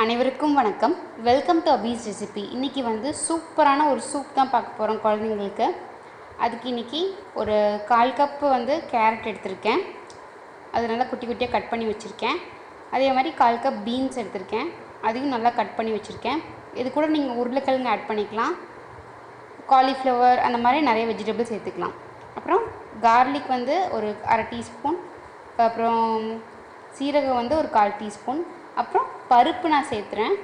அனைவருக்கும் வணக்கம். Welcome to Abee's recipe. இன்றைக்கி வந்து சூப்பரான ஒரு சூப் தான் பார்க்க போகிறோம் குழந்தைங்களுக்கு. அதுக்கு இன்றைக்கி ஒரு 1/4 கப்பு வந்து கேரட் எடுத்திருக்கேன். அது நல்லா குட்டி குட்டியாக கட் பண்ணி வச்சுருக்கேன். அதே மாதிரி 1/4 கப் பீன்ஸ் எடுத்திருக்கேன். அதையும் நல்லா கட் பண்ணி வச்சுருக்கேன். இது கூட நீங்கள் உருளைக்கிழங்கு ஆட் பண்ணிக்கலாம், காலிஃப்ளவர், அந்த மாதிரி நிறைய வெஜிடபிள்ஸ் சேர்த்துக்கலாம். அப்புறம் கார்லிக் வந்து ஒரு 1/2 டீஸ்பூன், அப்புறம் சீரகம் வந்து ஒரு 1/4 டீஸ்பூன், அப்புறம் பருப்பு நான் சேர்த்துறேன்.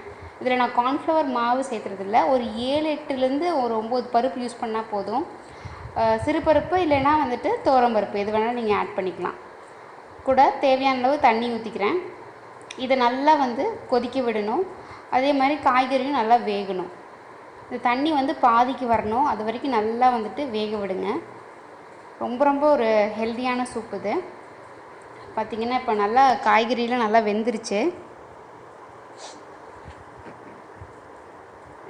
இதில் நான் கார்ன்ஃப்ளவர் மாவு சேர்த்துறதில்ல. ஒரு 7-8லேருந்து ஒரு 9 பருப்பு யூஸ் பண்ணால் போதும். சிறு பருப்பு இல்லைன்னா வந்துட்டு துவரம் பருப்பு எது வேணாலும் நீங்கள் ஆட் பண்ணிக்கலாம். கூட தேவையான அளவு தண்ணி ஊற்றிக்கிறேன். இதை நல்லா வந்து கொதிக்க விடணும். அதே மாதிரி காய்கறியும் நல்லா வேகணும். இந்த தண்ணி வந்து பாதிக்கு வரணும், அது வரைக்கும் நல்லா வந்துட்டு வேக விடுங்க. ரொம்ப ரொம்ப ஒரு ஹெல்த்தியான சூப் இது. பார்த்திங்கன்னா இப்போ நல்லா காய்கறியெலாம் நல்லா வெந்துருச்சு.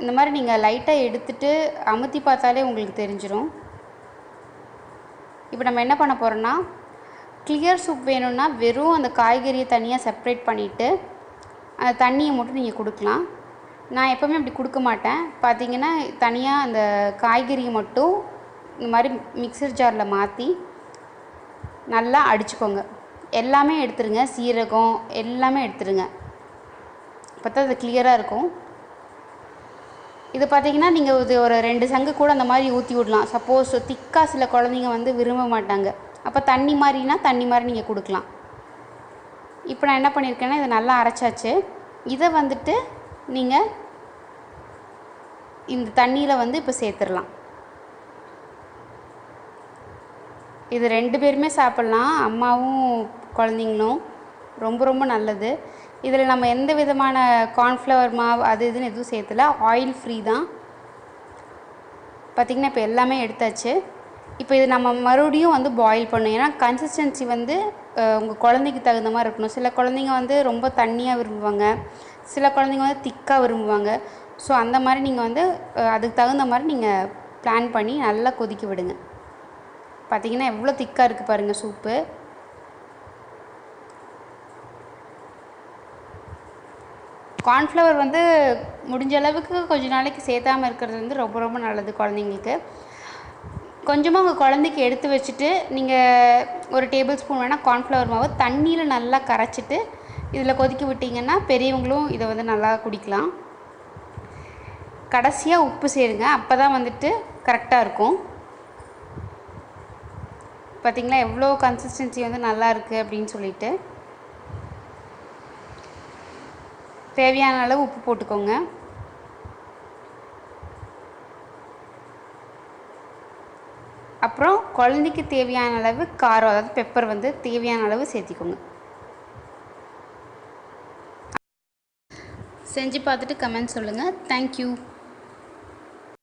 இந்த மாதிரி நீங்கள் லைட்டாக எடுத்துகிட்டு அமுத்தி பார்த்தாலே உங்களுக்கு தெரிஞ்சிடும். இப்போ நம்ம என்ன பண்ண போகிறோன்னா, கிளியர் சூப் வேணும்னா வெறும் அந்த காய்கறியை தனியாக செப்ரேட் பண்ணிவிட்டு அந்த தண்ணியை மட்டும் நீங்கள் கொடுக்கலாம். நான் எப்போவுமே அப்படி கொடுக்க மாட்டேன். பார்த்திங்கன்னா தனியாக அந்த காய்கறியை மட்டும் இந்த மாதிரி மிக்சர் ஜாரில் மாற்றி நல்லா அடிச்சுக்கோங்க. எல்லாமே எடுத்துருங்க, சீரகம் எல்லாமே எடுத்துருங்க, பார்த்தா அது கிளியராக இருக்கும். இது பார்த்திங்கன்னா நீங்கள் இது ஒரு 2 சங்கு கூட அந்த மாதிரி ஊற்றி விடலாம். சப்போஸ் திக்காக சில குழந்தைங்க வந்து விரும்ப மாட்டாங்க, அப்போ தண்ணி மாதிரினா தண்ணி மாதிரி நீங்கள் கொடுக்கலாம். இப்போ நான் என்ன பண்ணியிருக்கேன்னா, இதை நல்லா அரைச்சாச்சு. இதை வந்துட்டு நீங்கள் இந்த தண்ணியில் வந்து இப்போ சேர்த்துடலாம். இது 2 பேருமே சாப்பிட்லாம், அம்மாவும் குழந்தைங்களும். ரொம்ப ரொம்ப நல்லது. இதில் நம்ம எந்த விதமான கார்ன்ஃப்ளவர் மாவு அது இதுன்னு எதுவும் சேர்த்துல, ஆயில் ஃப்ரீ தான். பார்த்திங்கன்னா இப்போ எல்லாமே எடுத்தாச்சு. இப்போ இது நம்ம மறுபடியும் வந்து பாயில் பண்ணணும். ஏன்னா கன்சிஸ்டன்சி வந்து உங்கள் குழந்தைக்கு தகுந்த மாதிரி இருக்கணும். சில குழந்தைங்க வந்து ரொம்ப தண்ணியாக விரும்புவாங்க, சில குழந்தைங்க வந்து திக்காக விரும்புவாங்க. ஸோ அந்த மாதிரி நீங்கள் வந்து அதுக்கு தகுந்த மாதிரி நீங்கள் பிளான் பண்ணி நல்லா கொதிக்க விடுங்க. பார்த்திங்கன்னா எவ்வளோ திக்காக இருக்குது பாருங்கள் சூப்பு. கார்ன்ஃப்ளவர் வந்து முடிஞ்ச அளவுக்கு கொஞ்ச நாளைக்கு சேர்த்தாமல் இருக்கிறது வந்து ரொம்ப ரொம்ப நல்லது குழந்தைங்களுக்கு. கொஞ்சமாக உங்கள் குழந்தைக்கு எடுத்து வச்சுட்டு நீங்கள் ஒரு டேபிள் ஸ்பூன் வேணால் கார்ன்ஃப்ளவர் மாவு தண்ணியில் நல்லா கரைச்சிட்டு இதில் கொதிக்க விட்டிங்கன்னா பெரியவங்களும் இதை வந்து நல்லா குடிக்கலாம். கடைசியாக உப்பு சேருங்க, அப்போ தான் வந்துட்டு கரெக்டாக இருக்கும். பார்த்திங்களா எவ்வளோ கன்சிஸ்டன்சி வந்து நல்லா இருக்குது அப்படின்னு சொல்லிட்டு. தேவையான அளவு உப்பு போட்டுக்கோங்க. அப்புறம் குழந்தைக்கு தேவையான அளவு காரம், அதாவது பெப்பர் வந்து தேவையான அளவு சேர்த்திக்கோங்க. செஞ்சு பார்த்துட்டு கமெண்ட் சொல்லுங்கள். தேங்க்யூ.